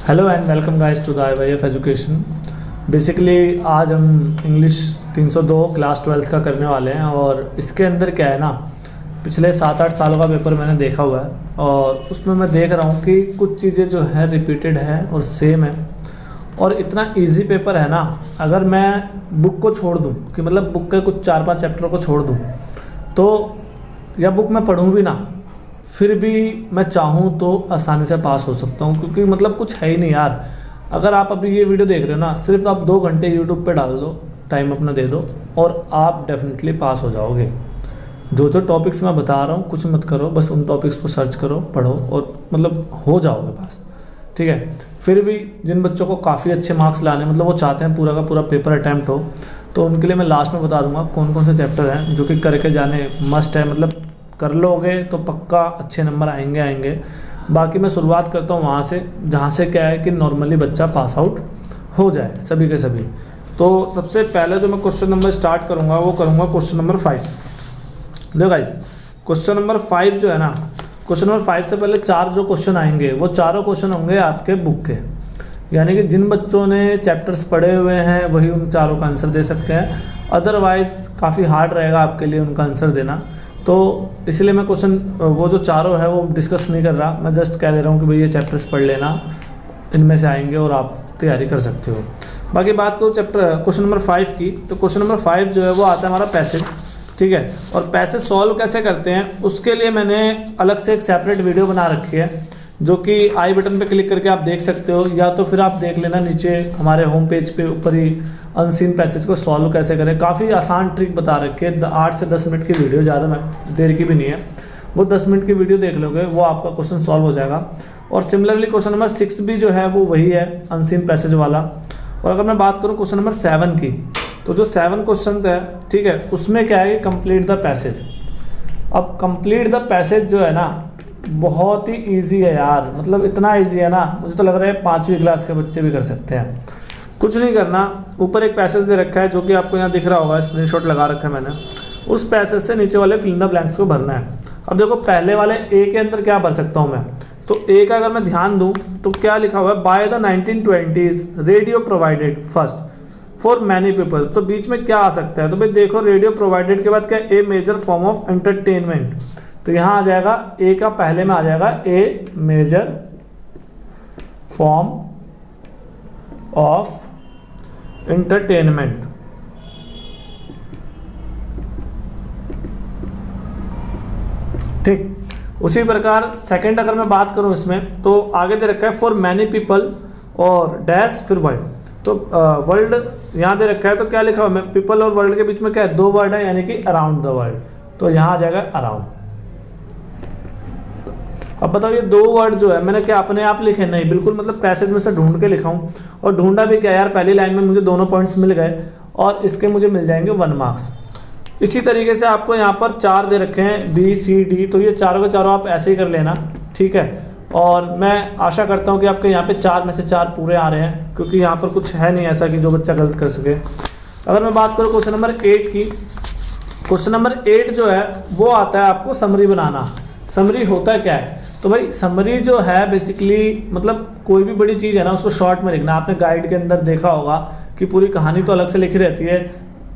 Hello and welcome guys to the IYF education. Basically आज हम English 302 class 12th का करने वाले हैं और इसके अंदर क्या है ना, पिछले 7-8 सालों का पेपर मैंने देखा हुआ है और उसमें मैं देख रहा हूँ कि कुछ चीज़ें जो है रिपीटेड है और सेम है। और इतना इजी पेपर है ना, अगर मैं बुक को छोड़ दूँ कि मतलब बुक के कुछ 4-5 चैप्टर को छोड़ दूँ तो या बुक मैं पढ़ूँ भी ना, फिर भी मैं चाहूँ तो आसानी से पास हो सकता हूँ, क्योंकि मतलब कुछ है ही नहीं यार। अगर आप अभी ये वीडियो देख रहे हो ना, सिर्फ आप 2 घंटे यूट्यूब पे डाल दो, टाइम अपना दे दो और आप डेफिनेटली पास हो जाओगे। जो जो टॉपिक्स मैं बता रहा हूँ कुछ मत करो, बस उन टॉपिक्स को सर्च करो, पढ़ो और मतलब हो जाओगे पास, ठीक है। फिर भी जिन बच्चों को काफ़ी अच्छे मार्क्स लाने, मतलब वो चाहते हैं पूरा का पूरा पेपर अटैम्प्ट हो, तो उनके लिए मैं लास्ट में बता दूंगा कौन कौन से चैप्टर हैं जो कि करके जाने मस्ट है। मतलब कर लोगे तो पक्का अच्छे नंबर आएंगे। बाकी मैं शुरुआत करता हूँ वहाँ से जहाँ से क्या है कि नॉर्मली बच्चा पास आउट हो जाए सभी के सभी। तो सबसे पहले जो मैं क्वेश्चन नंबर स्टार्ट करूँगा वो करूँगा क्वेश्चन नंबर 5। देखो गाइस, क्वेश्चन नंबर 5 जो है ना, क्वेश्चन नंबर 5 से पहले 4 जो क्वेश्चन आएंगे वो चारों क्वेश्चन होंगे आपके बुक के, यानी कि जिन बच्चों ने चैप्टर्स पढ़े हुए हैं वही उन चारों का आंसर दे सकते हैं। अदरवाइज़ काफ़ी हार्ड रहेगा आपके लिए उनका आंसर देना, तो इसलिए मैं क्वेश्चन वो जो चारों है वो डिस्कस नहीं कर रहा, मैं जस्ट कह दे रहा हूँ कि भाई ये चैप्टर्स पढ़ लेना, इनमें से आएंगे और आप तैयारी कर सकते हो। बाकी बात करूँ क्वेश्चन नंबर 5 की, तो क्वेश्चन नंबर 5 जो है वो आता है हमारा पैसेज, ठीक है। और पैसेज सॉल्व कैसे करते हैं उसके लिए मैंने अलग से एक सेपरेट वीडियो बना रखी है, जो कि आई बटन पे क्लिक करके आप देख सकते हो, या तो फिर आप देख लेना नीचे हमारे होम पेज पे ऊपर ही अनसीन पैसेज को सॉल्व कैसे करें। काफ़ी आसान ट्रिक बता रखी है, 8 से 10 मिनट की वीडियो, ज़्यादा देर की भी नहीं है। वो 10 मिनट की वीडियो देख लोगे, वो आपका क्वेश्चन सॉल्व हो जाएगा। और सिमिलरली क्वेश्चन नंबर 6 भी जो है वो वही है, अनसीन पैसेज वाला। और अगर मैं बात करूँ क्वेश्चन नंबर 7 की, तो जो 7 क्वेश्चन है, ठीक है, उसमें क्या है कि कंप्लीट द पैसेज। अब कंप्लीट द पैसेज जो है ना बहुत ही इजी है यार, मतलब इतना इजी है ना, मुझे तो लग रहा है 5वीं क्लास के बच्चे भी कर सकते हैं। कुछ नहीं करना, ऊपर एक पैसेज दे रखा है जो कि आपको यहाँ दिख रहा होगा, स्क्रीनशॉट लगा रखा है मैंने। उस पैसेज से नीचे वाले फिल इन द ब्लैंक्स को भरना है। अब देखो पहले वाले ए के अंदर क्या भर सकता हूँ मैं, तो ए का अगर मैं ध्यान दूँ तो क्या लिखा हुआ है, by the 1920s radio provided first for many peoples. तो बीच में क्या आ सकता है, तो भाई देखो रेडियो प्रोवाइडेड के बाद क्या, ए मेजर फॉर्म ऑफ एंटरटेनमेंट, तो यहाँ आ जाएगा ए का पहले में आ जाएगा ए मेजर फॉर्म ऑफ एंटरटेनमेंट, ठीक। उसी प्रकार सेकंड अगर मैं बात करूं इसमें, तो आगे दे रखा है फॉर मैनी पीपल और डैश फिर वर्ल्ड, तो वर्ल्ड यहाँ दे रखा है, तो क्या लिखा हुआ है, पीपल और वर्ल्ड के बीच में क्या है, 2 वर्ड है, यानी कि अराउंड द वर्ल्ड, तो यहाँ आ जाएगा अराउंड। अब बताओ ये 2 वर्ड जो है मैंने क्या अपने आप लिखे, नहीं, बिल्कुल मतलब पैसेज में से ढूंढ के लिखा हूँ। और ढूंढा भी क्या यार, पहली लाइन में मुझे दोनों पॉइंट्स मिल गए और इसके मुझे मिल जाएंगे 1 मार्क्स। इसी तरीके से आपको यहाँ पर 4 दे रखे हैं, बी सी डी, तो ये चारों के चारों आप ऐसे ही कर लेना, ठीक है। और मैं आशा करता हूँ कि आपके यहाँ पे 4 में से 4 पूरे आ रहे हैं, क्योंकि यहाँ पर कुछ है नहीं ऐसा कि जो बच्चा गलत कर सके। अगर मैं बात करूँ क्वेश्चन नंबर 8 की, क्वेश्चन नंबर 8 जो है वो आता है आपको समरी बनाना। समरी होता है क्या है, तो भाई समरी जो है बेसिकली मतलब कोई भी बड़ी चीज़ है ना उसको शॉर्ट में लिखना। आपने गाइड के अंदर देखा होगा कि पूरी कहानी तो अलग से लिखी रहती है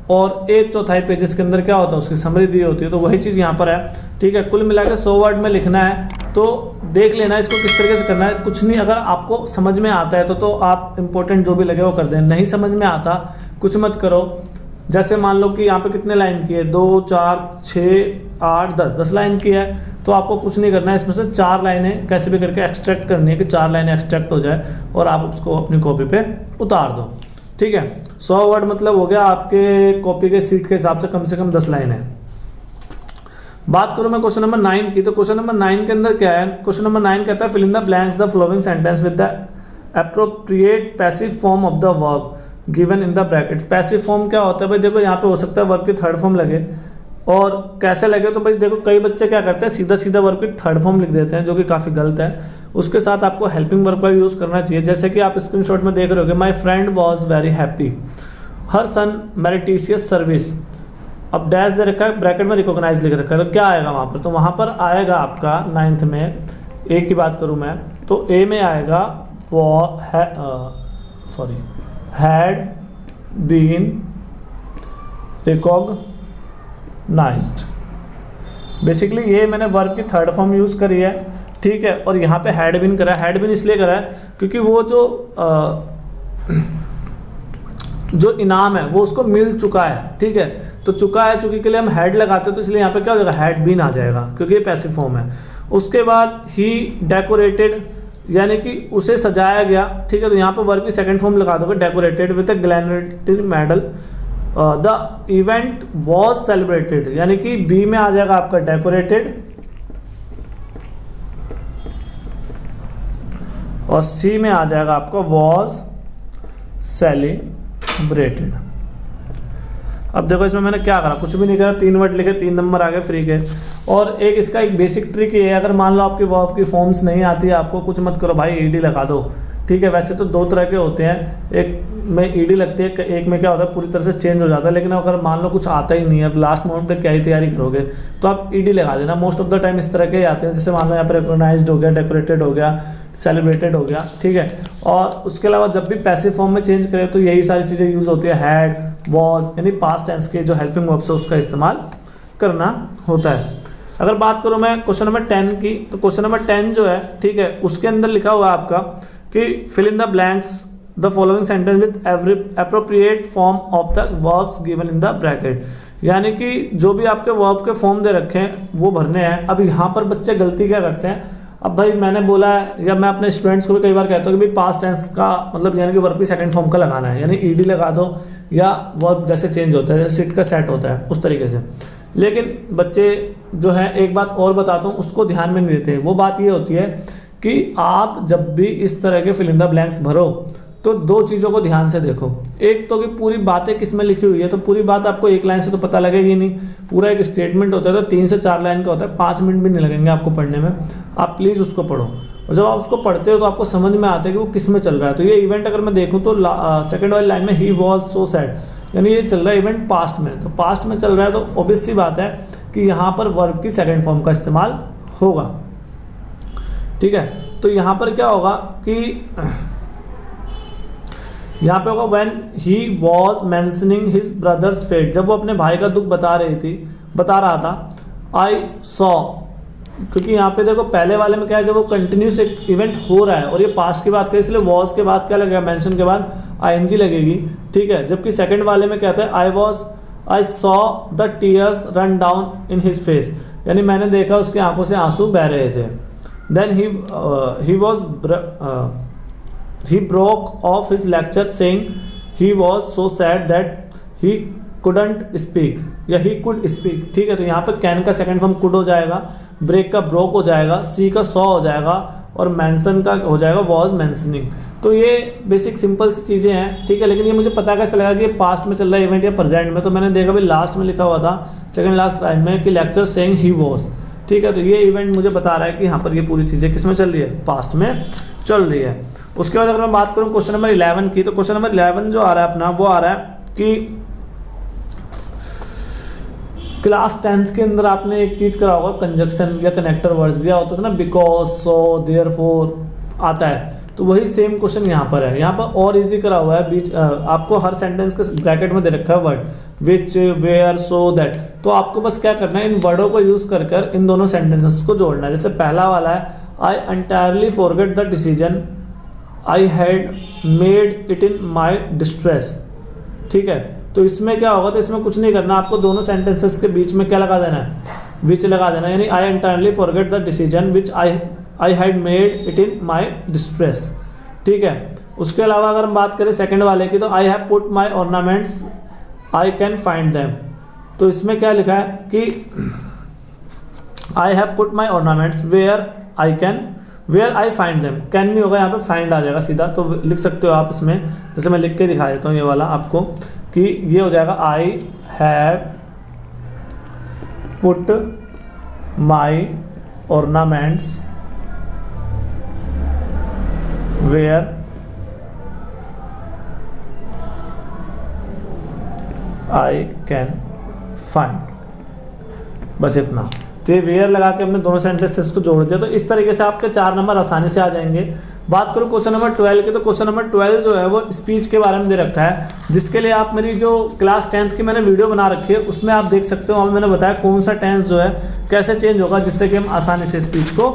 और 1/4 पेजेस के अंदर क्या होता है, उसकी समरी दी होती है, तो वही चीज़ यहाँ पर है, ठीक है। कुल मिलाकर 100 वर्ड में लिखना है, तो देख लेना इसको किस तरीके से करना है। कुछ नहीं, अगर आपको समझ में आता है तो आप इंपॉर्टेंट जो भी लगे वो कर दें, नहीं समझ में आता कुछ मत करो। जैसे मान लो कि यहाँ पे कितने लाइन की है, 2, 4, 6, 8, 10 लाइन की है, तो आपको कुछ नहीं करना है, इसमें से 4 लाइनें कैसे भी करके एक्सट्रैक्ट करनी है कि 4 लाइनें एक्सट्रैक्ट हो जाए और आप उसको अपनी कॉपी पे उतार दो, ठीक है। 100 वर्ड मतलब हो गया आपके कॉपी के सीट के हिसाब से कम 10 लाइन है। बात करूं मैं क्वेश्चन नंबर 9 की, तो क्वेश्चन नंबर 9 के अंदर क्या है, क्वेश्चन नंबर 9 कहता है fill in the blanks the following sentence with the appropriate passive form of the verb given in the bracket. Passive form क्या होता है भाई, देखो यहाँ पे हो सकता है वर्ब की 3rd फॉर्म लगे, और कैसे लगे, तो भाई देखो कई बच्चे क्या करते हैं सीधा वर्ब की 3rd फॉर्म लिख देते हैं, जो कि काफ़ी गलत है। उसके साथ आपको हेल्पिंग वर्ब का यूज़ करना चाहिए, जैसे कि आप स्क्रीनशॉट में देख रहे हो कि my friend was very happy, her son meritorious service. अब डैश दे रखा है, ब्रैकेट में रिकॉग्नाइज लिख रखा है, तो क्या आएगा वहाँ पर, तो वहाँ पर आएगा आपका 9th में, ए की बात करूँ मैं तो ए में आएगा हैड बीन रिकॉग्नाइज्ड। बेसिकली ये मैंने वर्ब की थर्ड फॉर्म यूज़ करी है, ठीक है। और यहाँ पे हैड बीन करा है। हैड बीन इसलिए करा है क्योंकि वो जो इनाम है वो उसको मिल चुका है, ठीक है। तो चुका है, चूंकि के लिए हम हैड लगाते हैं तो इसलिए यहाँ पे क्या हो जाएगा, हैड बीन आ जाएगा, क्योंकि ये पैसिव फॉर्म है। उसके बाद ही डेकोरेटेड, यानी कि उसे सजाया गया, ठीक है। तो यहाँ पे वर्ब की सेकंड फॉर्म लगा दोगे, decorated with a glamorous medal. The event was celebrated, यानी कि बी में आ जाएगा आपका डेकोरेटेड, और सी में आ जाएगा आपका वॉज सेलिब्रेटेड। अब देखो इसमें मैंने क्या करा, कुछ भी नहीं करा, 3 वर्ड लिखे, 3 नंबर आ गए फ्री के। और इसका एक बेसिक ट्रिक ये है, अगर मान लो आपकी वर्ब की फॉर्म्स नहीं आती है आपको, कुछ मत करो भाई, ईडी लगा दो, ठीक है। वैसे तो 2 तरह के होते हैं, एक में ईडी लगती है, एक में क्या होता है पूरी तरह से चेंज हो जाता है। लेकिन अगर मान लो कुछ आता ही नहीं है, लास्ट मोमेंट पे क्या ही तैयारी करोगे, तो आप ईडी लगा देना। मोस्ट ऑफ द टाइम इस तरह के ही आते हैं, जैसे मान लो यहाँ पर रिकॉग्नाइज्ड हो गया, डेकोरेटेड हो गया, सेलिब्रेटेड हो गया, ठीक है। और उसके अलावा जब भी पैसिव फॉर्म में चेंज करें तो यही सारी चीज़ें यूज़ होती है, हैड, वॉज, यानी पास्ट टेंस के जो हेल्पिंग वर्ब्स है उसका इस्तेमाल करना होता है। अगर बात करूँ मैं क्वेश्चन नंबर 10 की, तो क्वेश्चन नंबर 10 जो है, ठीक है, उसके अंदर लिखा हुआ है आपका कि fill in the blanks the following sentence with appropriate form of the verbs given in the bracket. यानी कि जो भी आपके वर्ब के फॉर्म दे रखे हैं वो भरने हैं। अब यहाँ पर बच्चे गलती क्या करते हैं, अब भाई मैंने बोला है, या मैं अपने स्टूडेंट्स को भी कई बार कहता हूँ कि भाई पास्ट टेंस का मतलब यानी कि वर्ब की सेकंड फॉर्म का लगाना है, यानी ईडी लगा दो, या वर्ब जैसे चेंज होता है, जैसे सिट का सेट होता है उस तरीके से। लेकिन बच्चे जो है, एक बात और बताता हूँ, उसको ध्यान में नहीं देते। वो बात ये होती है कि आप जब भी इस तरह के फिल इन द ब्लैंक्स भरो तो 2 चीज़ों को ध्यान से देखो। एक तो कि पूरी बातें किस में लिखी हुई है, तो पूरी बात आपको एक लाइन से तो पता लगेगी नहीं, पूरा एक स्टेटमेंट होता है तो 3 से 4 लाइन का होता है, 5 मिनट भी नहीं लगेंगे आपको पढ़ने में। आप प्लीज़ उसको पढ़ो, और जब आप उसको पढ़ते हो तो आपको समझ में आता है कि वो किस में चल रहा है। तो ये इवेंट अगर मैं देखूँ तो सेकेंड वाली लाइन में ही वॉज सो सैड, यानी ये चल रहा है इवेंट पास्ट में, तो पास्ट में चल रहा है, तो ऑब्वियस सी बात है कि यहाँ पर वर्ब की सेकेंड फॉर्म का इस्तेमाल होगा, ठीक है। तो यहाँ पर क्या होगा कि यहाँ पे होगा when he was mentioning his brother's fate, जब वो अपने भाई का दुख बता रहा था। आई सॉ, क्योंकि यहाँ पे देखो पहले वाले में क्या है, जब वो कंटिन्यूस एक इवेंट हो रहा है और ये पास्ट की बात करें, इसलिए वॉज के बाद क्या लगेगा, मेंशन के बाद आईएनजी लगेगी, ठीक है। जबकि सेकंड वाले में क्या था, I saw the tears run down in his face, यानी मैंने देखा उसकी आंखों से आंसू बह रहे थे। Then he broke off his lecture saying he was so sad that he couldn't speak, या he could speak, ठीक है। तो यहाँ पे कैन का सेकंड फॉर्म कुड हो जाएगा, ब्रेक का ब्रोक हो जाएगा, सी का सॉ हो जाएगा, और मेंशन का हो जाएगा वॉज मेंशनिंग। तो ये बेसिक सिंपल सी चीज़ें हैं, ठीक है। लेकिन ये मुझे पता कैसे लगा कि ये पास्ट में चल रहा है इवेंट या प्रेजेंट में, तो मैंने देखा भाई लास्ट में लिखा हुआ था, सेकंड लास्ट लाइन में, कि लेक्चर सेइंग ही वॉज, ठीक है। तो ये इवेंट मुझे बता रहा है कि यहाँ पर ये पूरी चीज़ें किस में चल रही है, पास्ट में चल रही है। उसके बाद अगर मैं बात करूं क्वेश्चन नंबर 11 की, तो क्वेश्चन नंबर 11 जो आ रहा है अपना, वो आ रहा है कि क्लास 10th के अंदर आपने एक चीज़ करा होगा, कंजक्शन या कनेक्टर वर्ड्स दिया होता था ना, बिकॉज, सो, देयरफॉर आता है। तो वही सेम क्वेश्चन यहाँ पर है। यहाँ पर और इजी करा हुआ है, बीच आपको हर सेंटेंस के ब्रैकेट में दे रखा है word, which, where, so, that. तो आपको बस क्या करना है, इन वर्डों को यूज़ कर इन दोनों सेंटेंसेस को जोड़ना है। जैसे पहला वाला है, I entirely forget the decision I had made it in my distress, ठीक है। तो इसमें क्या होगा, तो इसमें कुछ नहीं करना, आपको दोनों सेंटेंसेस के बीच में क्या लगा देना है, विच लगा देना, यानी I entirely forget the decision which I had made it in my distress, ठीक है। उसके अलावा अगर हम बात करें सेकंड वाले की, तो I have put my ornaments I can find them. तो इसमें क्या लिखा है कि I have put my ornaments where I find them, can नहीं होगा, यहाँ पे फाइंड आ जाएगा सीधा। तो लिख सकते हो आप इसमें, जैसे मैं लिख के दिखा देता हूँ ये वाला आपको, कि ये हो जाएगा I have put my ornaments where I can find, बस इतना। तो ये वेयर लगा के हमने दोनों सेंटेंसेस को जोड़ दिया। तो इस तरीके से आपके 4 नंबर आसानी से आ जाएंगे। बात करूँ क्वेश्चन नंबर 12 की, तो क्वेश्चन नंबर 12 जो है वो स्पीच के बारे में दे रखा है, जिसके लिए आप मेरी जो क्लास 10th की मैंने वीडियो बना रखी है उसमें आप देख सकते हो, और मैंने बताया कौन सा टेंस जो है कैसे चेंज होगा जिससे कि हम आसानी से स्पीच को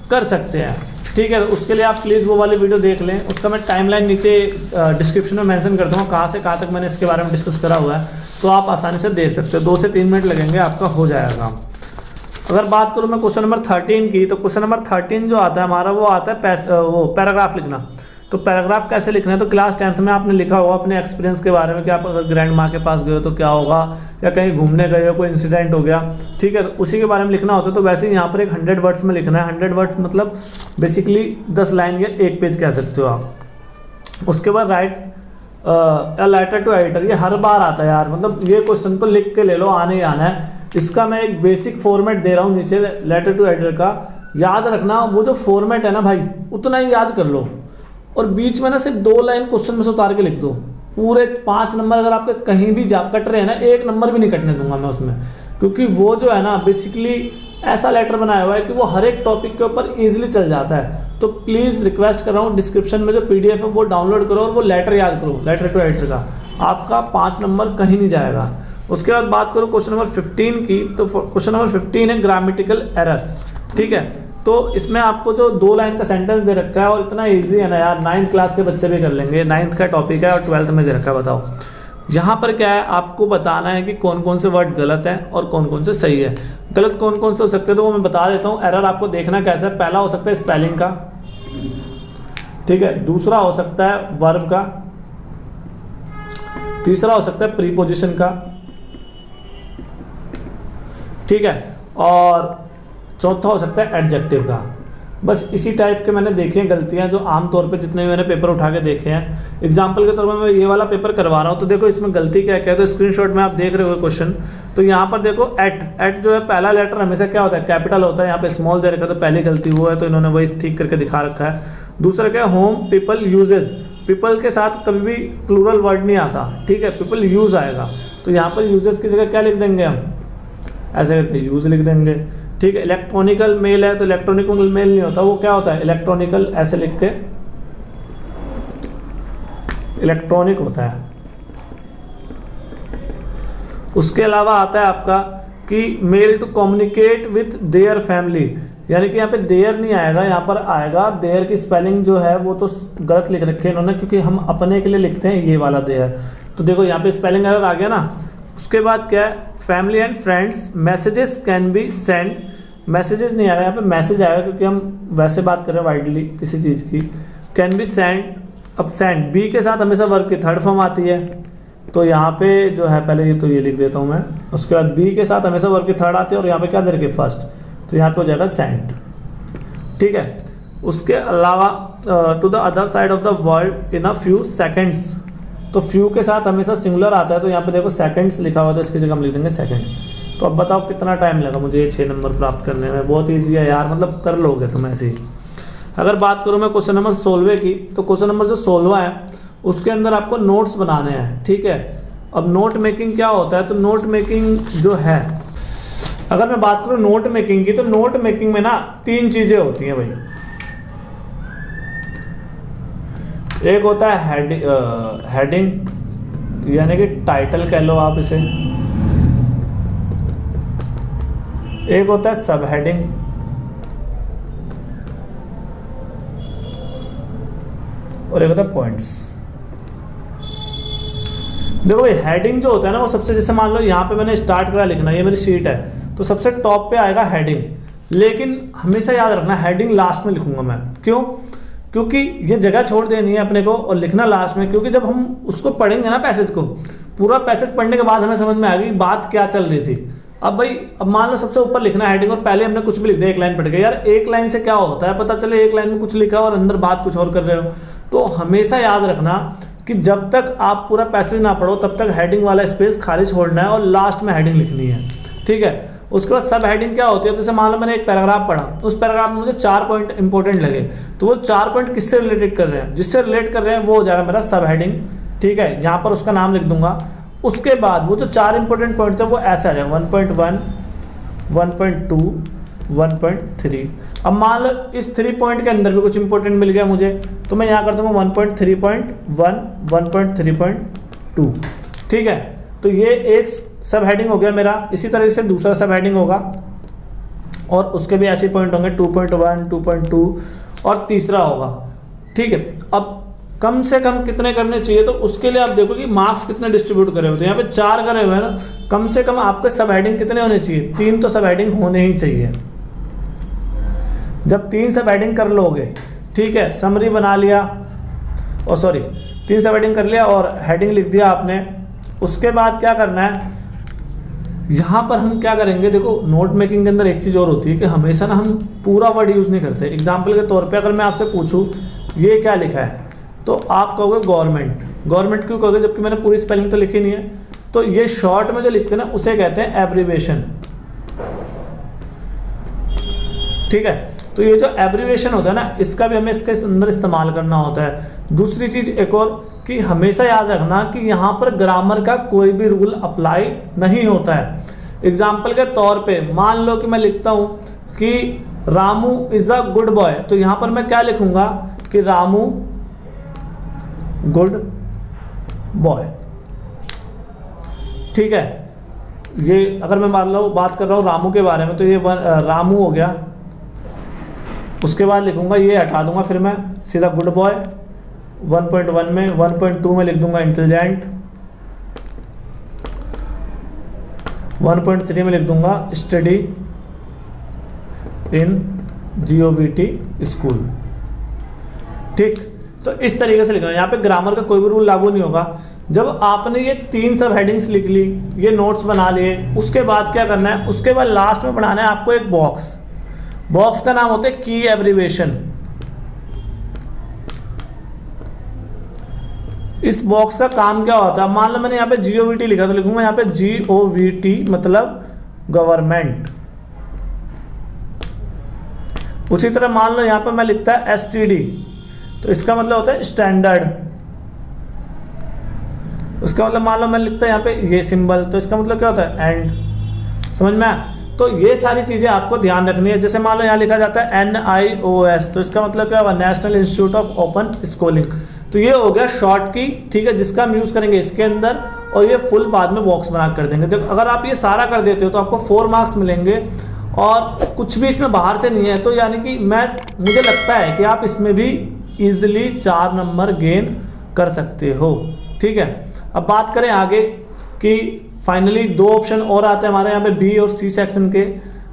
कर सकते हैं। ठीक है, उसके लिए आप प्लीज़ वो वाली वीडियो देख लें, उसका मैं टाइमलाइन नीचे डिस्क्रिप्शन में मेंशन कर दूँगा कहाँ से कहाँ तक मैंने इसके बारे में डिस्कस करा हुआ है, तो आप आसानी से देख सकते हो। 2 से 3 मिनट लगेंगे, आपका हो जाएगा। अगर बात करूँ मैं क्वेश्चन नंबर 13 की, तो क्वेश्चन नंबर 13 जो आता है हमारा वो आता है वो पैराग्राफ लिखना। तो पैराग्राफ कैसे लिखना है, तो क्लास 10th में आपने लिखा होगा अपने एक्सपीरियंस के बारे में कि आप अगर ग्रैंड माँ के पास गए हो तो क्या होगा, या कहीं घूमने गए हो कोई इंसिडेंट हो गया, ठीक है, तो उसी के बारे में लिखना होता है। तो वैसे ही यहाँ पर एक 100 वर्ड्स में लिखना है। 100 वर्ड्स मतलब बेसिकली 10 लाइन या 1 पेज कह सकते हो आप। उसके बाद राइट लेटर टू एडिटर, ये हर बार आता है यार, मतलब ये क्वेश्चन को लिख के ले लो, आने ही आना है। इसका मैं एक बेसिक फॉर्मेट दे रहा हूँ नीचे लेटर टू एडिटर का, याद रखना वो जो फॉर्मेट है ना भाई उतना ही याद कर लो, और बीच में ना सिर्फ 2 लाइन क्वेश्चन में से उतार के लिख दो। पूरे 5 नंबर अगर आपके कहीं भी जा कट रहे हैं ना, 1 नंबर भी नहीं कटने दूंगा मैं उसमें, क्योंकि वो जो है ना बेसिकली ऐसा लेटर बनाया हुआ है कि वो हर एक टॉपिक के ऊपर इजीली चल जाता है। तो प्लीज़ रिक्वेस्ट कर रहा हूँ, डिस्क्रिप्शन में जो PDF है वो डाउनलोड करो और वो लेटर याद करो, लेटर टू एडिटर का, आपका 5 नंबर कहीं नहीं जाएगा। उसके बाद बात करूँ क्वेश्चन नंबर 15 की, तो क्वेश्चन नंबर 15 है ग्रामेटिकल एरर्स। ठीक है, तो इसमें आपको जो 2 लाइन का सेंटेंस दे रखा है, और इतना इजी है ना यार, 9th क्लास के बच्चे भी कर लेंगे। 9th का टॉपिक है और 12th में दे रखा है। बताओ यहाँ पर क्या है, आपको बताना है कि कौन कौन से वर्ड गलत हैं और कौन कौन से सही है। गलत कौन कौन से हो सकते हैं तो वो मैं बता देता हूँ। एरर आपको देखना कैसा है, पहला हो सकता है स्पेलिंग का, ठीक है, दूसरा हो सकता है वर्ब का, तीसरा हो सकता है प्रीपोजिशन का, ठीक है, और चौथा हो सकता है एडजेक्टिव का। बस इसी टाइप के मैंने देखे हैं गलतियां, जो आमतौर पे जितने भी मैंने पेपर उठा के देखे हैं। एग्जाम्पल के तौर पर मैं ये वाला पेपर करवा रहा हूँ, तो देखो इसमें गलती क्या है। तो स्क्रीनशॉट में आप देख रहे हो क्वेश्चन, तो यहाँ पर देखो एट जो है पहला लेटर हमेशा क्या होता है, कैपिटल होता है। यहाँ पे स्मॉल दे रखा है तो पहली गलती वो है, तो इन्होंने वही ठीक करके दिखा रखा है। दूसरा क्या है, होम पीपल यूजेज, पीपल के साथ कभी भी प्लूरल वर्ड नहीं आता, ठीक है, पीपल यूज आएगा। तो यहाँ पर यूजेस की जगह क्या लिख देंगे हम, ऐसे करके यूज लिख देंगे, ठीक है। इलेक्ट्रॉनिकल मेल है तो इलेक्ट्रॉनिकल मेल नहीं होता, वो क्या होता है इलेक्ट्रॉनिकल, ऐसे लिख के इलेक्ट्रॉनिक होता है। उसके अलावा आता है आपका कि mail to communicate with their family, यानी कि यहाँ पे देयर नहीं आएगा, यहाँ पर आएगा देयर की स्पेलिंग जो है वो तो गलत लिख रखे हैं इन्होंने, क्योंकि हम अपने के लिए लिखते हैं ये वाला देयर। तो देखो यहाँ पे स्पेलिंग एरर आ गया ना। उसके बाद क्या है, family and friends messages can be send, messages नहीं आएगा यहाँ पे, मैसेज आएगा क्योंकि हम वैसे बात कर रहे हैं वाइडली किसी चीज़ की। कैन बी सेंड, अब सेंड बी के साथ हमेशा वर्ब की थर्ड फॉर्म आती है, तो यहाँ पे जो है पहले ये तो ये लिख देता हूँ मैं। उसके बाद बी के साथ हमेशा वर्ब की थर्ड आती है और यहाँ पे क्या दे रखी है फर्स्ट, तो यहाँ पे हो जाएगा सेंड, ठीक है। उसके अलावा to the other side of the world in a few seconds, तो फ्यू के साथ हमेशा सिंगुलर आता है, तो यहाँ पे देखो सेकंड्स लिखा हुआ है तो इसकी जगह हम लिख देंगे सेकंड। तो अब बताओ कितना टाइम लगा मुझे ये 6 नंबर प्राप्त करने में, बहुत ईजी है यार, मतलब कर लोगे तुम ऐसे ही। अगर बात करूँ मैं क्वेश्चन नंबर 16 की, तो क्वेश्चन नंबर जो 16 है उसके अंदर आपको नोट्स बनाने हैं, ठीक है। अब नोट मेकिंग क्या होता है, तो नोट मेकिंग जो है, अगर मैं बात करूँ नोट मेकिंग की, तो नोट मेकिंग में ना 3 चीज़ें होती हैं भाई। एक होता है हेडिंग यानी कि टाइटल कह लो आप इसे, एक होता है सब हेडिंग, और एक होता है पॉइंट्स। देखो भाई हेडिंग जो होता है ना वो सबसे, जैसे मान लो यहाँ पे मैंने स्टार्ट करा लिखना, ये मेरी शीट है, तो सबसे टॉप पे आएगा हेडिंग, लेकिन हमेशा याद रखना हेडिंग लास्ट में लिखूंगा मैं। क्यों? क्योंकि ये जगह छोड़ देनी है अपने को और लिखना लास्ट में, क्योंकि जब हम उसको पढ़ेंगे ना पैसेज को, पूरा पैसेज पढ़ने के बाद हमें समझ में आएगी बात क्या चल रही थी। अब भाई अब मान लो सबसे ऊपर लिखना है हेडिंग और पहले हमने कुछ भी लिख दिया, 1 लाइन पढ़ के, यार 1 लाइन से क्या होता है, पता चले 1 लाइन में कुछ लिखा और अंदर बात कुछ और कर रहे हो। तो हमेशा याद रखना कि जब तक आप पूरा पैसेज ना पढ़ो तब तक हेडिंग वाला स्पेस खाली छोड़ना है और लास्ट में हेडिंग लिखनी है, ठीक है। उसके बाद सब हेडिंग क्या होती है, जैसे मान लो मैंने एक पैराग्राफ पढ़ा, उस पैराग्राफ में मुझे 4 पॉइंट इंपॉर्टेंट लगे, तो वो 4 पॉइंट किससे रिलेटेड कर रहे हैं, जिससे रिलेट कर रहे हैं वो हो जाएगा मेरा सब हेडिंग, ठीक है। यहाँ पर उसका नाम लिख दूंगा। उसके बाद वो जो 4 इंपॉर्टेंट पॉइंट थे वो ऐसे आ जाएगा 1.1, 1.2, 1.3। अब मान लो इस 3 पॉइंट के अंदर भी कुछ इंपॉर्टेंट मिल गया मुझे, तो मैं यहाँ कर दूंगा 1.3.1, 1.3.2। ठीक है, तो ये एक सब हेडिंग हो गया मेरा। इसी तरह से दूसरा सब हेडिंग होगा और उसके भी ऐसे पॉइंट होंगे 2.1, 2.2 और तीसरा होगा। ठीक है, अब कम से कम कितने करने चाहिए, तो उसके लिए आप देखो कि मार्क्स कितने डिस्ट्रीब्यूट करे हुए, तो यहाँ पे 4 करे हुए हैं ना, कम से कम आपके सब हेडिंग कितने होने चाहिए, 3 तो सब हेडिंग होने ही चाहिए। जब 3 सब हेडिंग कर लोगे, ठीक है, समरी बना लिया, और सॉरी 3 सब हेडिंग कर लिया और हेडिंग लिख दिया आपने, उसके बाद क्या करना है, यहाँ पर हम क्या करेंगे, देखो नोट मेकिंग के अंदर एक चीज़ और होती है कि हमेशा ना हम पूरा वर्ड यूज़ नहीं करते। एग्जाम्पल के तौर पे अगर मैं आपसे पूछूँ ये क्या लिखा है, तो आप कहोगे गवर्नमेंट। गवर्नमेंट क्यों कहोगे, जबकि मैंने पूरी स्पेलिंग तो लिखी नहीं है। तो ये शॉर्ट में जो लिखते हैं ना, उसे कहते हैं एब्रीवेशन। ठीक है, तो ये जो एब्रीवेशन होता है ना, इसका भी हमें इसके अंदर इस्तेमाल करना होता है। दूसरी चीज़ एक और कि हमेशा याद रखना कि यहाँ पर ग्रामर का कोई भी रूल अप्लाई नहीं होता है। एग्जाम्पल के तौर पे मान लो कि मैं लिखता हूँ कि Ramu is a good boy, तो यहाँ पर मैं क्या लिखूँगा कि रामू गुड बॉय। ठीक है, ये अगर मैं मान लो बात कर रहा हूँ रामू के बारे में, तो ये रामू हो गया। उसके बाद लिखूंगा, ये हटा दूंगा, फिर मैं सीधा गुड बॉय 1.1 में, 1.2 में लिख दूंगा इंटेलिजेंट, 1.3 में लिख दूंगा स्टडी इन GOVT स्कूल। ठीक, तो इस तरीके से लिखना है। यहाँ पे ग्रामर का कोई भी रूल लागू नहीं होगा। जब आपने ये 3 सब हेडिंग्स लिख ली, ये नोट्स बना लिए, उसके बाद क्या करना है, उसके बाद लास्ट में बनाना है आपको एक बॉक्स। बॉक्स का नाम होता है की एब्रीवेशन। इस बॉक्स का काम क्या होता है, मान लो मैंने यहाँ पे GOVT लिखा, तो लिखूंगा यहाँ पे GOVT मतलब गवर्नमेंट। उसी तरह मान लो यहाँ पे मैं लिखता है STD, तो इसका मतलब होता है स्टैंडर्ड। उसका मतलब मान लो मैं लिखता है यहाँ पे ये सिंबल, तो इसका मतलब क्या होता है एंड। समझ में आया? तो ये सारी चीज़ें आपको ध्यान रखनी है। जैसे मान लो यहाँ लिखा जाता है NIOS, तो इसका मतलब क्या होगा, national institute of open schooling. तो ये हो गया शॉर्ट की, ठीक है, जिसका हम यूज़ करेंगे इसके अंदर, और ये फुल बाद में बॉक्स बना कर देंगे। जब अगर आप ये सारा कर देते हो तो आपको 4 मार्क्स मिलेंगे, और कुछ भी इसमें बाहर से नहीं है। तो यानी कि मुझे लगता है कि आप इसमें भी ईजिली 4 नंबर गेन कर सकते हो। ठीक है, अब बात करें आगे कि फाइनली 2 ऑप्शन और आते हैं हमारे यहाँ पे, B और C सेक्शन के।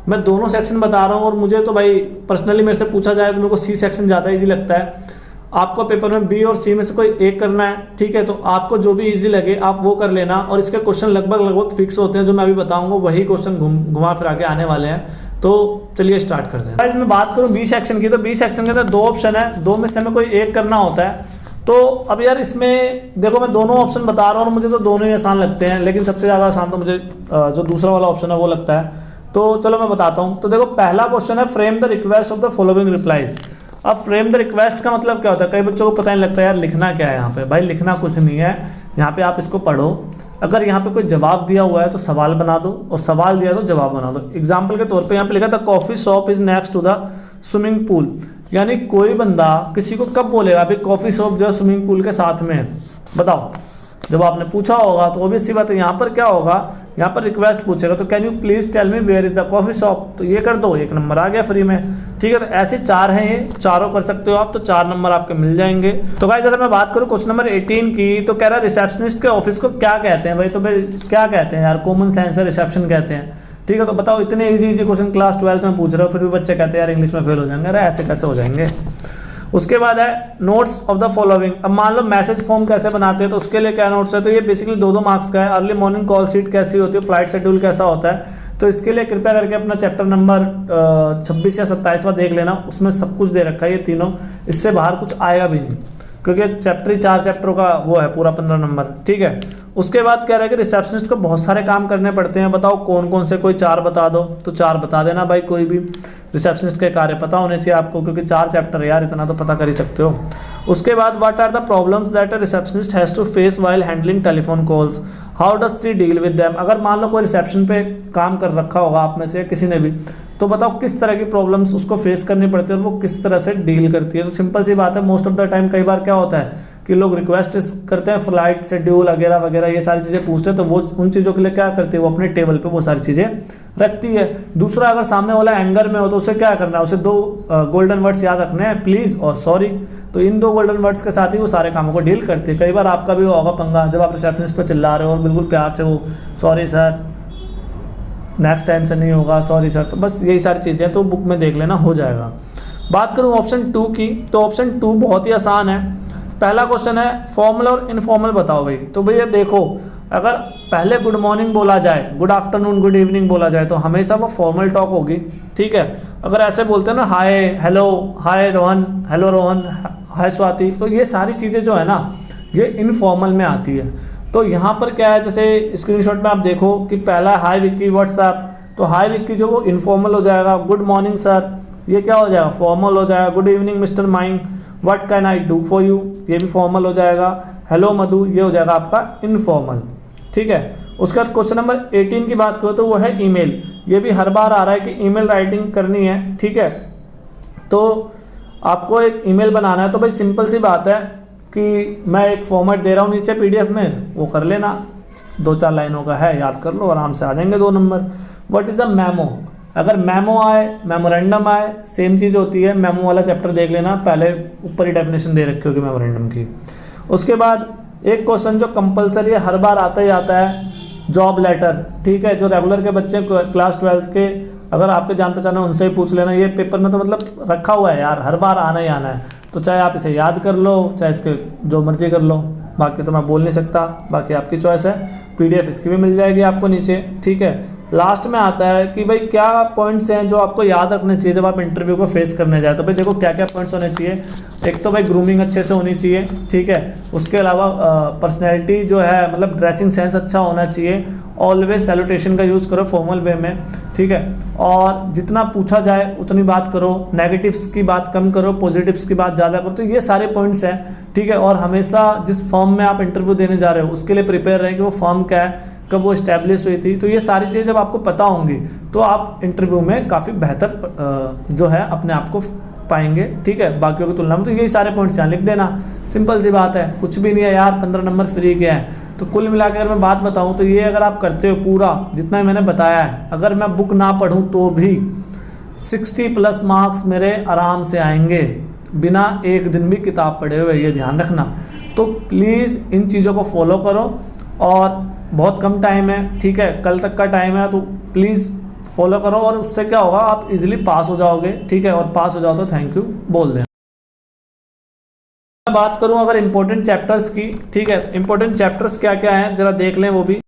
मैं दोनों सेक्शन बता रहा हूँ, और मुझे तो भाई पर्सनली मेरे से पूछा जाए तो मेरे को C सेक्शन ज़्यादा इजी लगता है। आपको पेपर में B और C में से कोई एक करना है, ठीक है, तो आपको जो भी इजी लगे आप वो कर लेना। और इसके क्वेश्चन लगभग फिक्स होते हैं, जो मैं अभी बताऊंगा वही क्वेश्चन घुमा फिरा के आने वाले हैं। तो चलिए स्टार्ट करते हैं। इसमें बात करूँ B सेक्शन की, तो B सेक्शन के अंदर 2 ऑप्शन है, 2 में से हमें कोई एक करना होता है। तो अब यार इसमें देखो, मैं दोनों ऑप्शन बता रहा हूँ और मुझे तो दोनों ही आसान लगते हैं, लेकिन सबसे ज़्यादा आसान तो मुझे जो दूसरा वाला ऑप्शन है वो लगता है। तो चलो मैं बताता हूँ। तो देखो, पहला क्वेश्चन है frame the request of the following replies. अब फ्रेम द रिक्वेस्ट का मतलब क्या होता है, कई बच्चों को पता नहीं लगता यार लिखना क्या है यहाँ पे। भाई लिखना कुछ नहीं है, यहाँ पे आप इसको पढ़ो। अगर यहाँ पे कोई जवाब दिया हुआ है तो सवाल बना दो, और सवाल दिया तो जवाब बना दो। एग्जाम्पल के तौर पे यहाँ पे लिखा था coffee shop is next to the swimming pool, यानी कोई बंदा किसी को कब बोलेगा भाई कॉफी शॉप जो है स्विमिंग पूल के साथ में है, बताओ। जब आपने पूछा होगा तो ऑब्वियस सी बात है, यहाँ पर क्या होगा, यहाँ पर रिक्वेस्ट पूछेगा, तो can you please tell me where is the coffee shop, तो ये कर दो, 1 नंबर आ गया फ्री में। ठीक है, तो ऐसे 4 हैं, ये चारों कर सकते हो आप, तो 4 नंबर आपके मिल जाएंगे। तो गाइस अगर मैं बात करूँ क्वेश्चन नंबर 18 की, तो कह रहा है रिसेप्शनिस्ट के ऑफिस को क्या कहते हैं। भाई तो भाई क्या कहते हैं यार, कॉमन सेंस है, रिसेप्शन कहते हैं। ठीक है, तो बताओ, इतने इजी क्वेश्चन क्लास 12 में पूछ रहे हो, फिर भी बच्चे कहते हैं यार इंग्लिश में फेल हो जाएंगे। अरे ऐसे कैसे हो जाएंगे। उसके बाद है नोट्स ऑफ द फॉलोइंग। अब मान लो मैसेज फॉर्म कैसे बनाते हैं, तो उसके लिए क्या नोट्स है, तो ये बेसिकली 2 मार्क्स का है। अर्ली मॉर्निंग कॉल शीट कैसी होती है, फ्लाइट शेड्यूल कैसा होता है, तो इसके लिए कृपया करके अपना चैप्टर नंबर 26 या 27वां देख लेना, उसमें सब कुछ दे रखा है ये तीनों। इससे बाहर कुछ आएगा भी नहीं, क्योंकि चैप्टर ही 4 चैप्टरों का वो है पूरा 15 नंबर। ठीक है, उसके बाद क्या रहेगा, रिसेप्शनिस्ट को बहुत सारे काम करने पड़ते हैं। बताओ कौन कौन से, कोई 4 बता दो, तो 4 बता देना भाई। कोई भी रिसेप्शनिस्ट के कार्य पता होने चाहिए आपको, क्योंकि 4 चैप्टर है यार, इतना तो पता कर ही सकते हो। उसके बाद what are the problems that a receptionist has to face while handling telephone calls, how does she deal with them. अगर मान लो कोई रिसेप्शन पे काम कर रखा होगा आप में से किसी ने भी, तो बताओ किस तरह की प्रॉब्लम्स उसको फेस करनी पड़ती है और वो किस तरह से डील करती है। तो सिंपल सी बात है, मोस्ट ऑफ द टाइम कई बार क्या होता है कि लोग रिक्वेस्ट करते हैं, फ्लाइट शेड्यूल वगैरह वगैरह ये सारी चीज़ें पूछते हैं, तो वो उन चीज़ों के लिए क्या करती है, वो अपने टेबल पे वो सारी चीज़ें रखती है। दूसरा, अगर सामने वाला एंगर में हो तो उसे क्या करना है, उसे 2 गोल्डन वर्ड्स याद रखने हैं, प्लीज़ और सॉरी। तो इन 2 गोल्डन वर्ड्स के साथ ही वो सारे कामों को डील करती है। कई बार आपका भी होगा पंगा, जब आप रिसेप्शनिस्ट पर चिल्ला रहे हो और बिल्कुल प्यार से वो सॉरी सर, नेक्स्ट टाइम से नहीं होगा, सॉरी सर, तो बस यही सारी चीज़ें तो बुक में देख लेना, हो जाएगा। बात करूँ ऑप्शन 2 की, तो ऑप्शन 2 बहुत ही आसान है। पहला क्वेश्चन है फॉर्मल और इनफॉर्मल बताओ भाई। तो भैया देखो, अगर पहले गुड मॉर्निंग बोला जाए, गुड आफ्टरनून, गुड इवनिंग बोला जाए तो हमेशा वो फॉर्मल टॉक होगी, ठीक है। अगर ऐसे बोलते हैं ना, हाय हेलो, हाय रोहन, हेलो रोहन, हाय स्वाति, तो ये सारी चीज़ें जो है ना ये इनफॉर्मल में आती है। तो यहाँ पर क्या है, जैसे स्क्रीनशॉट में आप देखो कि पहला हाय विक्की व्हाट्सएप, तो हाय विक्की जो वो इनफॉर्मल हो जाएगा। गुड मॉर्निंग सर, ये क्या हो जाएगा, फॉर्मल हो जाएगा। Good evening mister mind, what can I do for you, ये भी फॉर्मल हो जाएगा। हेलो मधु, ये हो जाएगा आपका इनफॉर्मल, ठीक है। उसके बाद क्वेश्चन नंबर 18 की बात करो तो वो है ईमेल। ये भी हर बार आ रहा है कि ईमेल राइटिंग करनी है, ठीक है। तो आपको एक ईमेल बनाना है, तो भाई सिंपल सी बात है कि मैं एक फॉर्मेट दे रहा हूँ नीचे PDF में, वो कर लेना, 2-4 लाइनों का है, याद कर लो, आराम से आ जाएंगे 2 number. What is a memo, अगर मेमो आए, मेमोरेंडम आए, सेम चीज़ होती है। मेमो वाला चैप्टर देख लेना, पहले ऊपर ही डेफिनेशन दे रखी होगी मेमोरेंडम की। उसके बाद एक क्वेश्चन जो कंपलसरी है, हर बार आता ही आता है, जॉब लेटर, ठीक है। जो रेगुलर के बच्चे क्लास 12 के, अगर आपके जान पहचान है उनसे ही पूछ लेना, ये पेपर में तो मतलब रखा हुआ है यार, हर बार आना ही आना है। तो चाहे आप इसे याद कर लो, चाहे इसके जो मर्जी कर लो, बाकी तो मैं बोल नहीं सकता, बाकी आपकी चॉइस है। PDF इसकी भी मिल जाएगी आपको नीचे, ठीक है। लास्ट में आता है कि भाई क्या पॉइंट्स हैं जो आपको याद रखने चाहिए जब आप इंटरव्यू को फेस करने जाए। तो भाई देखो क्या क्या पॉइंट्स होने चाहिए। एक तो भाई ग्रूमिंग अच्छे से होनी चाहिए, ठीक है। उसके अलावा पर्सनैलिटी जो है, मतलब ड्रेसिंग सेंस अच्छा होना चाहिए। ऑलवेज सैल्यूटेशन का यूज़ करो फॉर्मल वे में, ठीक है। और जितना पूछा जाए उतनी बात करो, नेगेटिव्स की बात कम करो, पॉजिटिव्स की बात ज़्यादा करो। तो ये सारे पॉइंट्स हैं, ठीक है। और हमेशा जिस फॉर्म में आप इंटरव्यू देने जा रहे हो उसके लिए प्रिपेयर रहें कि वो फॉर्म क्या है, कब वो इस्टेब्लिश हुई थी। तो ये सारी चीज़ें जब आपको पता होंगी तो आप इंटरव्यू में काफ़ी बेहतर जो है अपने आप को पाएंगे, ठीक है, बाकियों की तुलना में। तो यही सारे पॉइंट्स यहाँ लिख देना, सिंपल सी बात है, कुछ भी नहीं है यार, 15 नंबर फ्री के हैं। तो कुल मिलाकर अगर मैं बात बताऊँ तो ये अगर आप करते हो पूरा जितना मैंने बताया है, अगर मैं बुक ना पढ़ूँ तो भी 60+ मार्क्स मेरे आराम से आएंगे, बिना एक दिन भी किताब पढ़े हुए, ये ध्यान रखना। तो प्लीज़ इन चीज़ों को फॉलो करो, और बहुत कम टाइम है, ठीक है, कल तक का टाइम है, तो प्लीज़ फॉलो करो। और उससे क्या होगा, आप इजीली पास हो जाओगे, ठीक है। और पास हो जाओ तो थैंक यू बोल दें। मैं बात करूं अगर इंपॉर्टेंट चैप्टर्स की, ठीक है, इंपॉर्टेंट चैप्टर्स क्या क्या हैं जरा देख लें वो भी।